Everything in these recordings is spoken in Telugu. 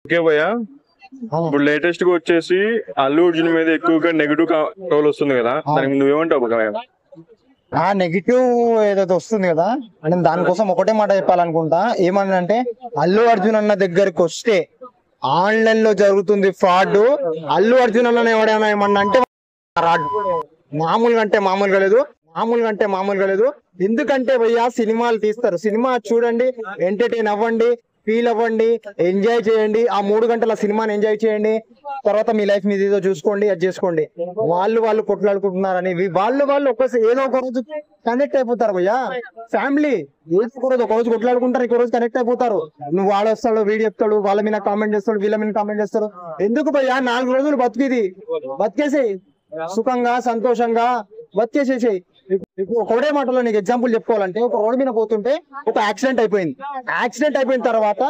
ఓకే భయ్య, ఇప్పుడు లేటెస్ట్ గా వచ్చేసి అల్లు అర్జున్ మీద ఎక్కువగా నెగిటివ్ రోల్ వస్తుంది కదా, దానికి నువ్వేమంటావు భయ్య? ఆ నెగిటివ్ ఏదైతే వస్తుంది కదా అంటే దానికోసం ఒకటే మాట చెప్పాలనుకుంటా. ఏమనంటే అల్లు అర్జున్ అన్న దగ్గరికి వస్తే ఆన్లైన్ లో జరుగుతుంది ఫ్రాడ్. అల్లు అర్జున్ అన్న ఎవడైనా ఏమన్నా అంటే ఫ్రాడ్. మామూలుగా అంటే మామూలుగా లేదు. ఎందుకంటే భయ్యా సినిమాలు తీస్తారు, సినిమా చూడండి, ఎంటర్టైన్ అవ్వండి, ఫీల్ అవ్వండి, ఎంజాయ్ చేయండి. ఆ 3 గంటల సినిమాని ఎంజాయ్ చేయండి. తర్వాత మీ లైఫ్ మీద ఏదో చూసుకోండి, అది చేసుకోండి. వాళ్ళు కొట్లాడుకుంటున్నారని వాళ్ళు ఏదో ఒక రోజు కనెక్ట్ అయిపోతారు భయ్యా. ఫ్యామిలీ ఏదో ఒక రోజు కొట్లాడుకుంటారు, ఇంకో రోజు కనెక్ట్ అయిపోతారు. నువ్వు వాడు వస్తాడు, వీడు చెప్తాడు, వాళ్ళ మీద కామెంట్ చేస్తాడు, వీళ్ళ మీద కామెంట్ చేస్తారు. ఎందుకు భయ్యా? 4 రోజులు బతికేసేయి, సుఖంగా సంతోషంగా బతికేసేసేయి. ఒకటే మాటలో నీకు ఎగ్జాంపుల్ చెప్పుకోవాలంటే, ఒక రోడ్డు మీద పోతుంటే ఒక యాక్సిడెంట్ అయిపోయిన తర్వాత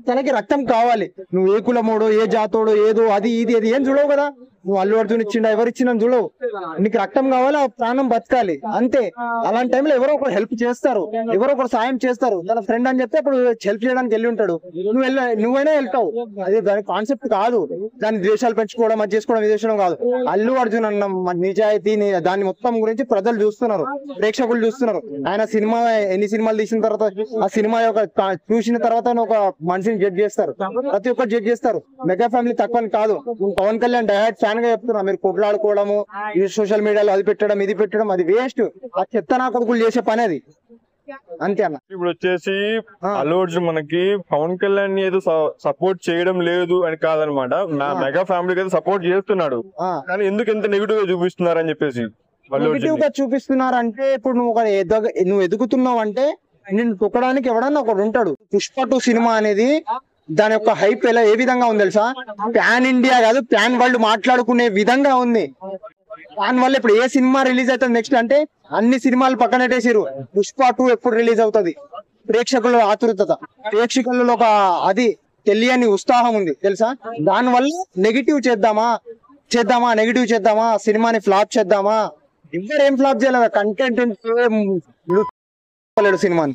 తనకి రక్తం కావాలి. నువ్వు ఏ కులమోడో, ఏ జాతోడో, ఏదో అది ఏం చూడవు కదా. నువ్వు అల్లు అర్జున్ ఇచ్చిండా, ఎవరు ఇచ్చిన చూడవు. నీకు రక్తం కావాలి, ఆ ప్రాణం బతకాలి, అంతే. అలాంటి టైంలో ఎవరో ఒకరు హెల్ప్ చేస్తారు, ఎవరో ఒకరు సాయం చేస్తారు. తన ఫ్రెండ్ అని చెప్తే అప్పుడు హెల్ప్ చేయడానికి వెళ్ళి ఉంటాడు, నువ్వైనా వెళ్తావు. అది దాని కాన్సెప్ట్ కాదు. దాని ద్వేషాలు పెంచుకోవడం, అది చేసుకోవడం, ఇది చేసుకోవడం కాదు. అల్లు అర్జున్ అన్న నిజాయితీ, దాని మొత్తం గురించి ప్రజలు చూస్తున్నారు, ప్రేక్షకులు చూస్తున్నారు. ఆయన ఎన్ని సినిమాలు తీసిన తర్వాత ఆ సినిమా చూసిన తర్వాత ఒక మనిషిని జడ్జ్ చేస్తారు, ప్రతి ఒక్కరు జడ్జ్ చేస్తారు. మెగా ఫ్యామిలీ తక్కువ కాదు. పవన్ కళ్యాణ్ డైరెక్ట్ ఫ్యాన్ గా చెప్తున్నా, మీరు కొట్లాడుకోవడము, సోషల్ మీడియాలో అది పెట్టడం, ఇది పెట్టడం, అది వేస్ట్. ఆ చెత్త నా కొడుకులు చేసే పని అది, అంతే అన్న. ఇప్పుడు వచ్చేసి అల్లు అర్జున్ మనకి పవన్ కళ్యాణ్ ఏదో సపోర్ట్ చేయడం లేదు అని కాదనమాట, మెగా ఫ్యామిలీకి అయితే సపోర్ట్ చేస్తున్నాడు. కానీ ఎందుకు ఎంత నెగిటివ్ గా చూపిస్తున్నారు అని చెప్పేసి నెగిటివ్ గా చూపిస్తున్నారు అంటే, ఇప్పుడు నువ్వు ఎదుగుతున్నావు అంటే నేను తొక్కడానికి ఎవడన్నా ఒకడు ఉంటాడు. పుష్ప 2 సినిమా అనేది దాని యొక్క హైప్ ఏ విధంగా ఉంది తెలుసా? ప్యాన్ ఇండియా కాదు, ప్యాన్ వరల్డ్ మాట్లాడుకునే విధంగా ఉంది. దాని వల్ల ఇప్పుడు ఏ సినిమా రిలీజ్ అవుతుంది నెక్స్ట్ అంటే అన్ని సినిమాలు పక్కనట్టేసారు. పుష్ప 2 ఎప్పుడు రిలీజ్ అవుతుంది? ప్రేక్షకుల ఆతృతత, ప్రేక్షకులలో ఒక అది తెలియని ఉత్సాహం ఉంది తెలుసా. దాని వల్ల నెగిటివ్ చేద్దామా, నెగిటివ్ చేద్దామా, సినిమాని ఫ్లాప్ చేద్దామా? ఎవరు ఏం ఫ్లాప్ చేయలేదు, కంటెంట్ సినిమాని.